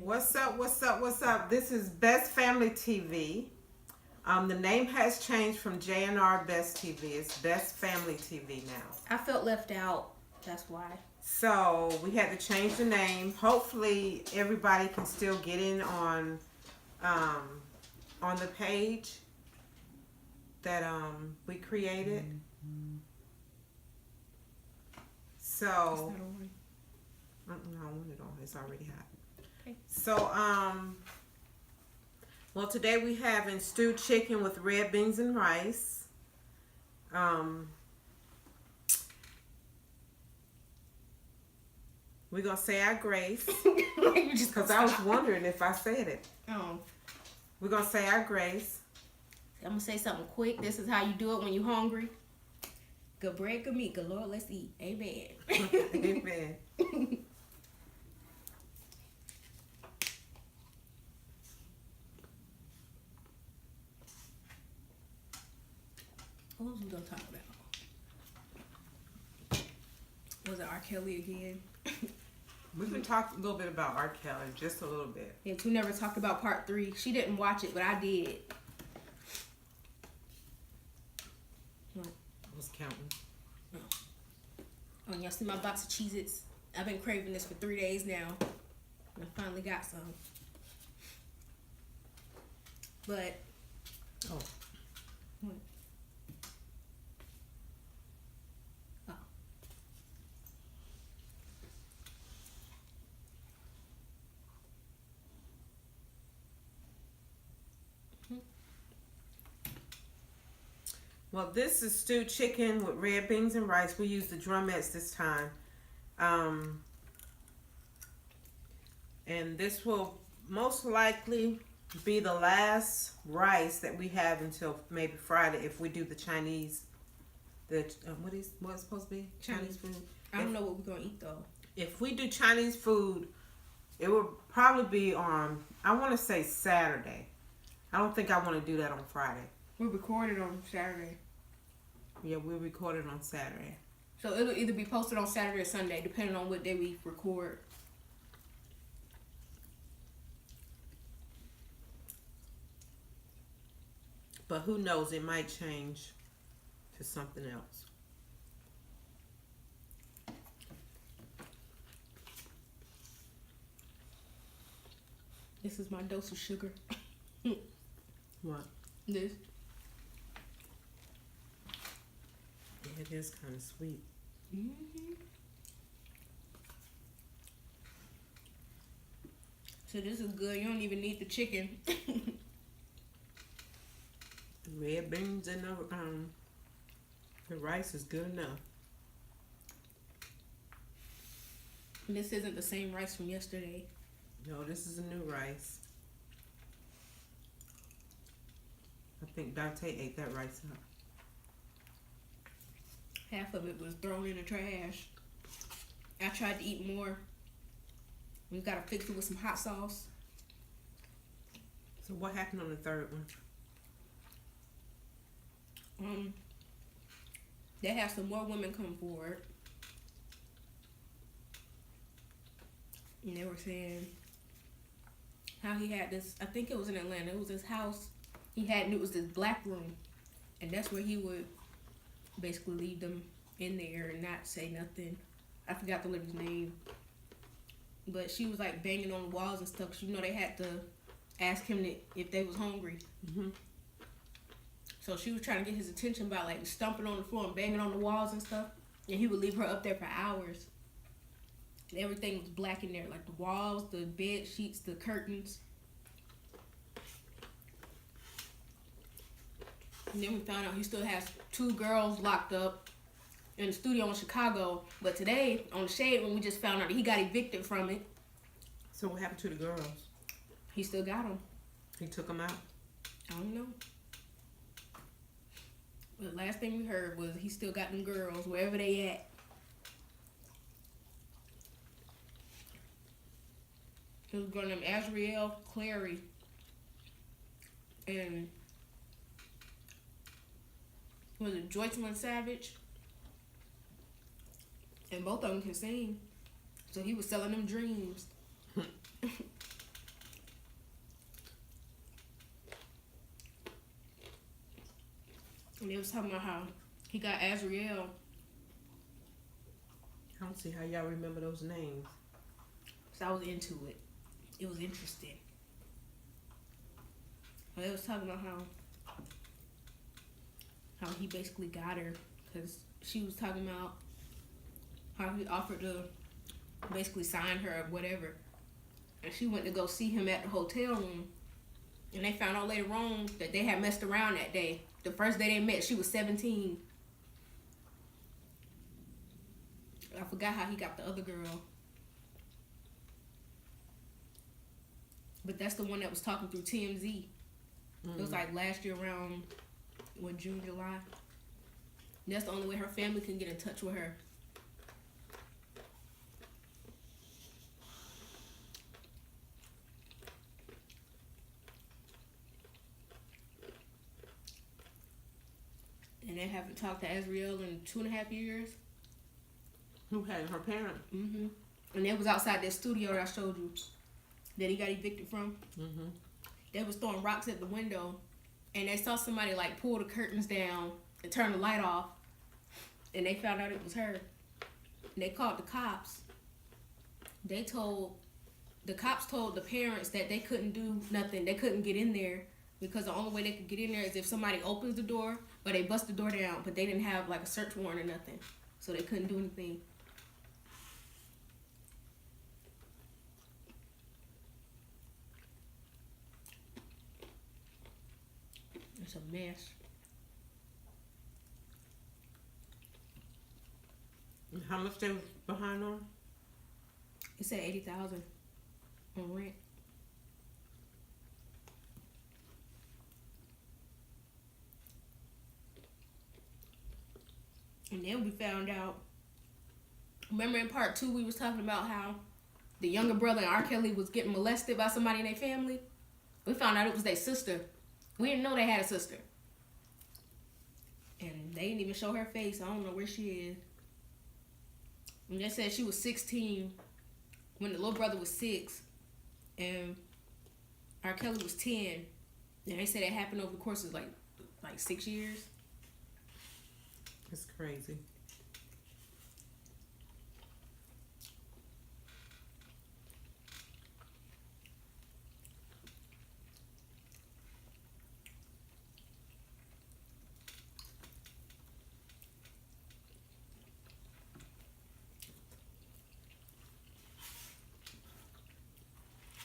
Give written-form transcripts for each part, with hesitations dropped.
What's up? What's up? What's up? This is Best Family TV. The name has changed from JNR Best TV. It's Best Family TV now. I felt left out. That's why. So we had to change the name. Hopefully, everybody can still get in on the page that we created. So, no, I want it on. It's already hot. Okay. So, well, today we having stewed chicken with red beans and rice. We're gonna say our grace because I was wondering if I said it. Oh. We're gonna say our grace. I'm gonna say something quick. This is how you do it when you're hungry. Good bread, good meat, good Lord, let's eat. Amen. Amen. What was we gonna talk about? Was it R. Kelly again? We can talk a little bit about R. Kelly, just a little bit. Yeah, we never talked about part 3. She didn't watch it, but I did. What? I was counting. Oh, y'all see my box of Cheez-Its? I've been craving this for 3 days now. I finally got some. But Oh. what? Oh. Well, this is stewed chicken with red beans and rice. We use the drumettes this time. And this will most likely be the last rice that we have until maybe Friday if we do the Chinese. What's supposed to be? Chinese food? I don't know what we're going to eat, though. If we do Chinese food, it will probably be on, I want to say Saturday. I don't think I want to do that on Friday. We recorded on Saturday. Yeah, we'll record it on Saturday. So it'll either be posted on Saturday or Sunday, depending on what day we record. But who knows, it might change to something else. This is my dose of sugar. What? This. Yeah, it is kind of sweet. Mm-hmm. So this is good. You don't even need the chicken. Red beans and the rice is good enough. This isn't the same rice from yesterday. No, this is a new rice. I think Dante ate that rice up. Half of it was thrown in the trash. I tried to eat more. We gotta fix it with some hot sauce. So what happened on the third one? They have some more women come forward. And they were saying how he had this, I think it was in Atlanta, it was his house. It was this black room. And that's where he would basically leave them in there and not say nothing. I forgot the lady's name. But she was like banging on the walls and stuff. 'Cause you know they had to ask him if they was hungry. Mm-hmm. So she was trying to get his attention by like stomping on the floor and banging on the walls and stuff. And he would leave her up there for hours. And everything was black in there, like the walls, the bed sheets, the curtains. And then we found out he still has 2 girls locked up in the studio in Chicago. But today, on the Shade Room, we just found out that he got evicted from it. So what happened to the girls? He still got them. He took them out? I don't know. But the last thing we heard was he still got them girls wherever they at. It was a girl named Azriel Clary. And was it Joycelyn Savage? And both of them can sing. So he was selling them dreams. And they was talking about how he got Azriel. I don't see how y'all remember those names. So I was into it. It was interesting. And they was talking about how he basically got her because she was talking about how he offered to basically sign her or whatever. And she went to go see him at the hotel room. And they found out later on that they had messed around that day. The first day they met, she was 17. I forgot how he got the other girl. But that's the one that was talking through TMZ. It was like last year around, June, July. And that's the only way her family can get in touch with her. And they haven't talked to Azriel in 2.5 years. Who had her parents? Mm-hmm. And it was outside that studio that I showed you that he got evicted from. Mm-hmm. They was throwing rocks at the window, and they saw somebody like pull the curtains down and turn the light off, and they found out it was her. And they called the cops. The cops told the parents that they couldn't do nothing. They couldn't get in there because the only way they could get in there is if somebody opens the door or they bust the door down, but they didn't have like a search warrant or nothing, so they couldn't do anything. It's a mess. How much they was behind on? It said 80,000 on rent. And then we found out. Remember in part 2 we was talking about how the younger brother and R. Kelly was getting molested by somebody in their family? We found out it was their sister. We didn't know they had a sister. And they didn't even show her face. I don't know where she is. And they said she was 16 when the little brother was 6 and R. Kelly was 10. And they said it happened over the course of like 6 years. It's crazy.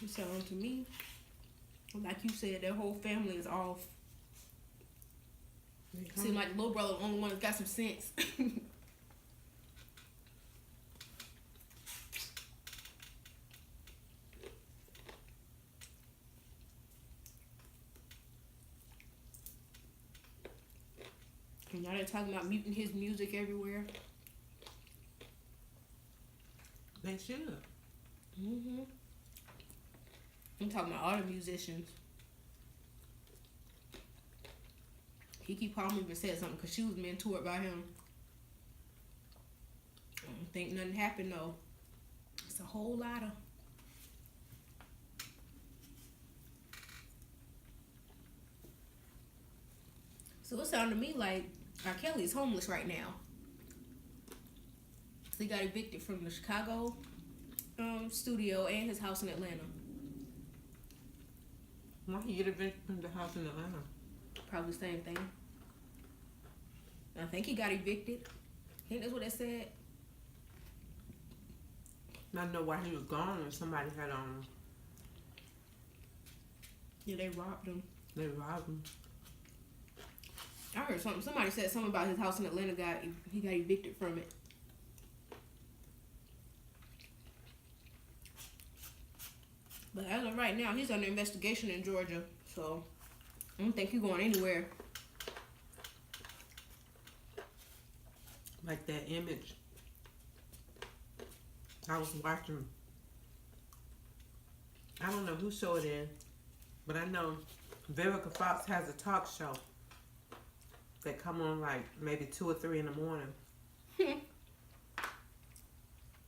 It sounds to me like you said, their whole family is off. Seems like the little brother the only one that's got some sense. And now they're talking about muting his music everywhere. They should. Mm-hmm. I'm talking about all the musicians. Keke Palmer even said something because she was mentored by him. I don't think nothing happened though. It's a whole lot of. So it sounded to me like R. Kelly is homeless right now. He got evicted from the Chicago studio and his house in Atlanta. Why he get evicted from the house in Atlanta? Probably the same thing. I think he got evicted. I think that's what they said. I know why he was gone or somebody had Yeah, they robbed him. they robbed him. I heard something. Somebody said something about his house in Atlanta. He got evicted from it. But as of right now, he's under investigation in Georgia. So I don't think he's going anywhere. Like that image. I was watching. I don't know who show it in, but I know Vivica Fox has a talk show that come on like maybe 2 or 3 in the morning.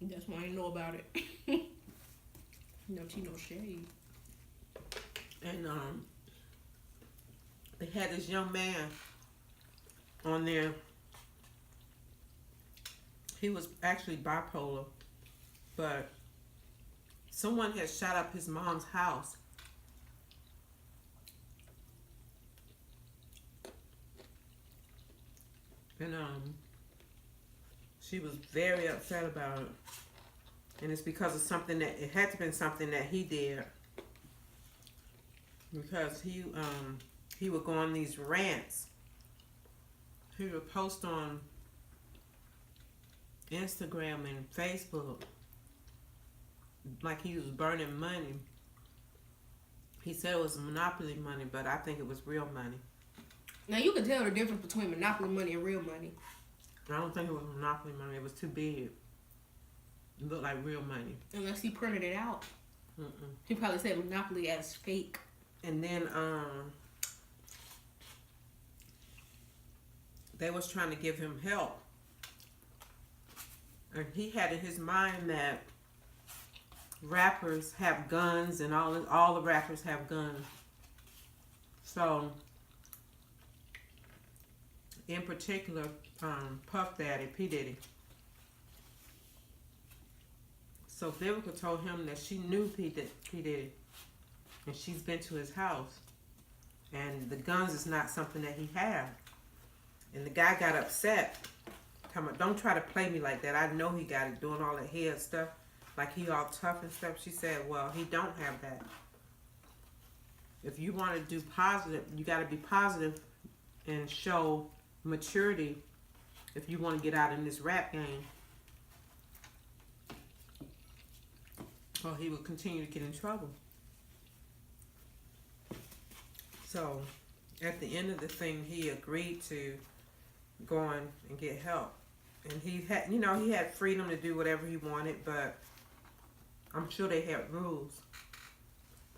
That's why I didn't know about it. No tea, no shade. And they had this young man on there. He was actually bipolar, but someone had shot up his mom's house. And she was very upset about it. And it's because of something that, it had to been something that he did. Because he would go on these rants. He would post on Instagram and Facebook like he was burning money. He said it was monopoly money, but I think it was real money. Now you can tell the difference between monopoly money and real money. I don't think it was monopoly money. It was too big. It looked like real money. Unless he printed it out. He probably said monopoly as fake. And then they was trying to give him help. And he had in his mind that rappers have guns and all the rappers have guns. So, in particular, Puff Daddy, P. Diddy. So Vivica told him that she knew P. Diddy. And she's been to his house. And the guns is not something that he had. And the guy got upset. Talking about, don't try to play me like that. I know he got it, doing all that head stuff. Like he all tough and stuff. She said, well, he don't have that. If you want to do positive, you got to be positive and show maturity if you want to get out in this rap game. Or he will continue to get in trouble. So, at the end of the thing, he agreed to go on and get help. And he had, he had freedom to do whatever he wanted, but I'm sure they had rules.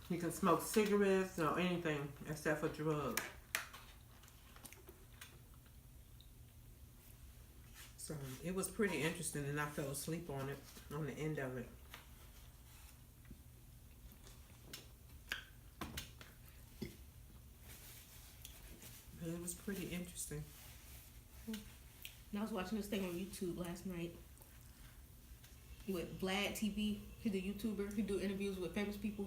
You can smoke cigarettes or anything except for drugs. So it was pretty interesting, and I fell asleep on it, on the end of it. But it was pretty interesting. And I was watching this thing on YouTube last night with Vlad TV. He's a YouTuber. He do interviews with famous people.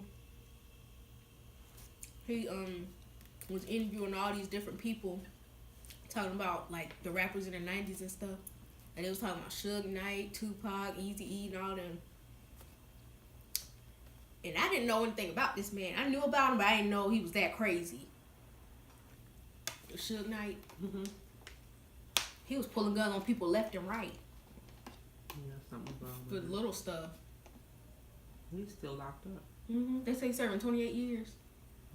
He was interviewing all these different people, talking about like the rappers in the 90s and stuff. And they was talking about Suge Knight, Tupac, Eazy-E, and all them. And I didn't know anything about this man. I knew about him, but I didn't know he was that crazy. Suge Knight. Mm-hmm. He was pulling guns on people left and right. Yeah, something wrong For with it. little stuff. He's still locked up. They say he's serving 28 years.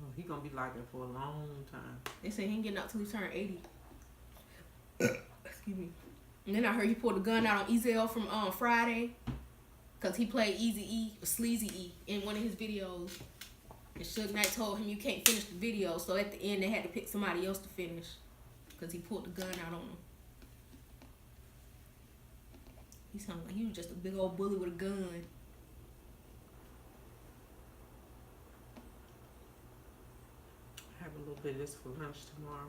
Oh, he gonna be locked up for a long time. They say he ain't getting out till he turn 80. Excuse me. And then I heard he pulled a gun out on Ezel from Friday. Because he played Eazy-E, or Sleazy-E, in one of his videos. And Suge Knight told him you can't finish the video. So at the end they had to pick somebody else to finish. Because he pulled the gun out on him. He sounded like he was just a big old bully with a gun. Have a little bit of this for lunch tomorrow.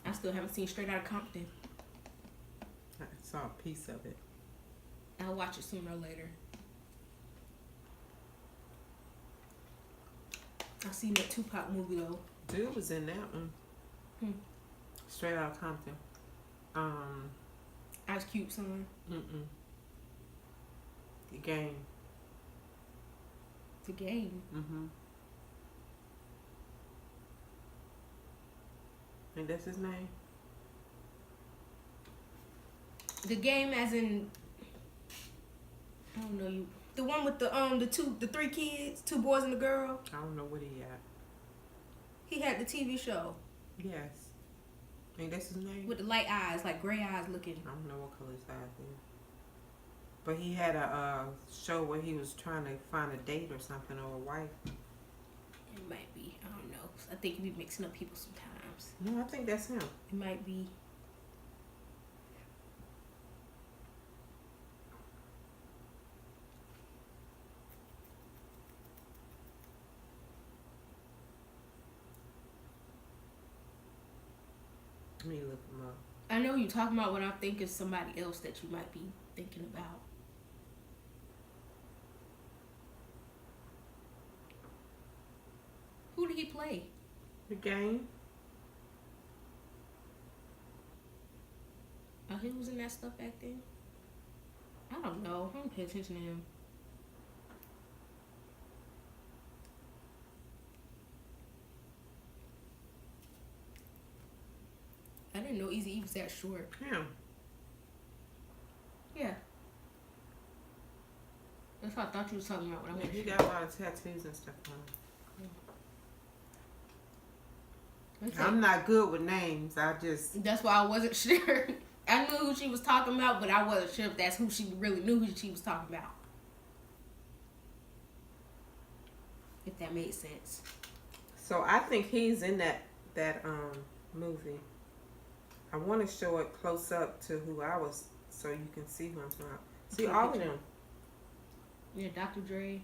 I still haven't seen Straight Outta Compton. I saw a piece of it. I'll watch it sooner or later. I seen that Tupac movie though. Dude was in that one. Straight Outta Compton. Ice Cube son. The Game. The Game. And that's his name? The Game as in, I don't know you. The one with the three kids, 2 boys and a girl. I don't know what he had. He had the TV show. Yes. I think that's his name? With the light eyes, like gray eyes looking. I don't know what color his eyes is. But he had a show where he was trying to find a date or something, or a wife. It might be. I don't know. I think you be mixing up people sometimes. No, I think that's him. It might be. Let me look them up. I know you're talking about what I think is somebody else that you might be thinking about. Who did he play? The Game. Oh, he was in that stuff back then? I don't know. I don't pay attention to him. I didn't know Eazy-E was that short. Yeah. Yeah. That's what I thought you was talking about when I went. He got a lot of tattoos and stuff on him. I'm not good with names. I just... That's why I wasn't sure. I knew who she was talking about, but I wasn't sure if that's who she really knew who she was talking about. If that made sense. So I think he's in that movie. I want to show it close up to who I was, so you can see who I'm talking about. See all of them. Yeah, Dr. Dre.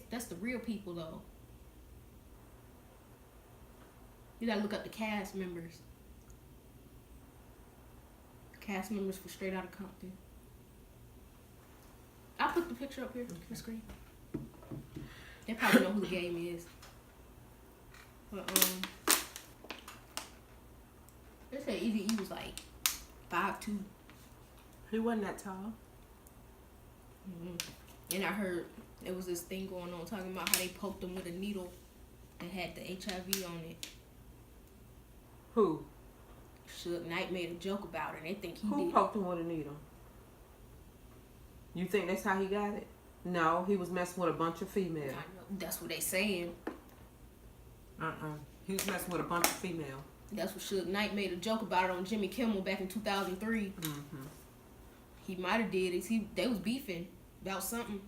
That's the real people though. You gotta look up the cast members. Cast members for Straight Outta Compton. I'll put the picture up here on the screen. They probably know who the Game is. But they said Eazy-E was like 5'2". He wasn't that tall. And I heard there was this thing going on talking about how they poked him with a needle that had the HIV on it. Who? Suge Knight made a joke about it. They think he Who did. poked him with a needle? You think that's how he got it? No, he was messing with a bunch of females. I know. That's what they saying. He was messing with a bunch of females. That's what Suge Knight made a joke about it on Jimmy Kimmel back in 2003. He might have did it. They was beefing about something.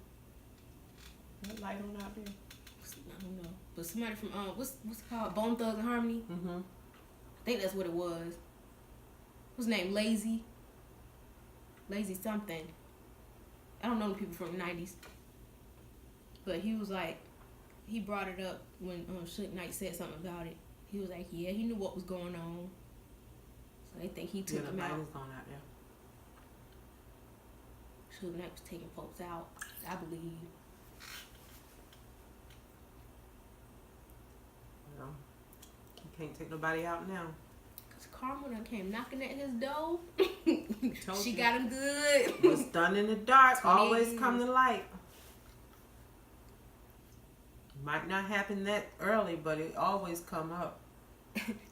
What light on out there? I don't know. But somebody from what's it called? Bone Thugs and Harmony. I think that's what it was. What's his name? Lazy something. I don't know the people from the 90s. But he was like, he brought it up when Suge Knight said something about it. He was like, yeah, he knew what was going on. So they think he took him out. The light is on out there. Suge Knight was taking folks out, I believe. Well, you can't take nobody out now. Cause Karma done came knocking at his door. Told She you. got him good. What's done in the dark always come to light. Might not happen that early, but it always come up.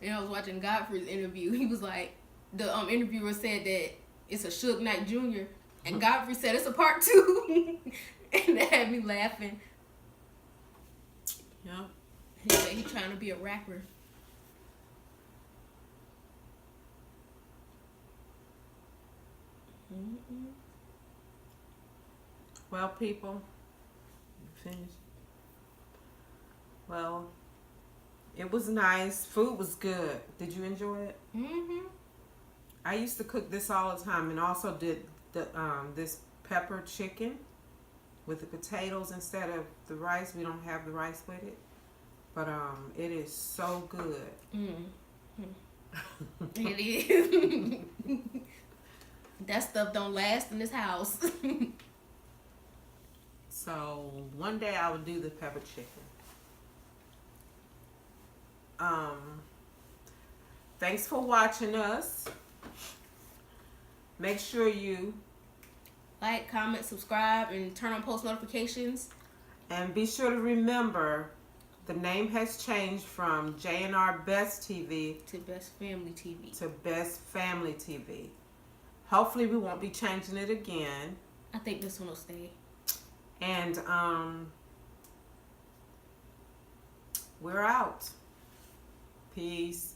And I was watching Godfrey's interview. He was like, the interviewer said that it's a Suge Knight Jr. And Godfrey said it's a part 2. And that had me laughing. Yeah. He said he's trying to be a rapper. Well, people, finished. Well, it was nice. Food was good. Did you enjoy it? I used to cook this all the time, and also did the this pepper chicken with the potatoes instead of the rice. We don't have the rice with it, but it is so good. It is. That stuff don't last in this house. So one day I will do the pepper chicken. Thanks for watching us. Make sure you Like, comment, subscribe, and turn on post notifications. and be sure to remember the name has changed from J&R Best TV To Best Family TV. to Best Family TV. Hopefully we won't be changing it again. I think this one will stay. And we're out. Peace.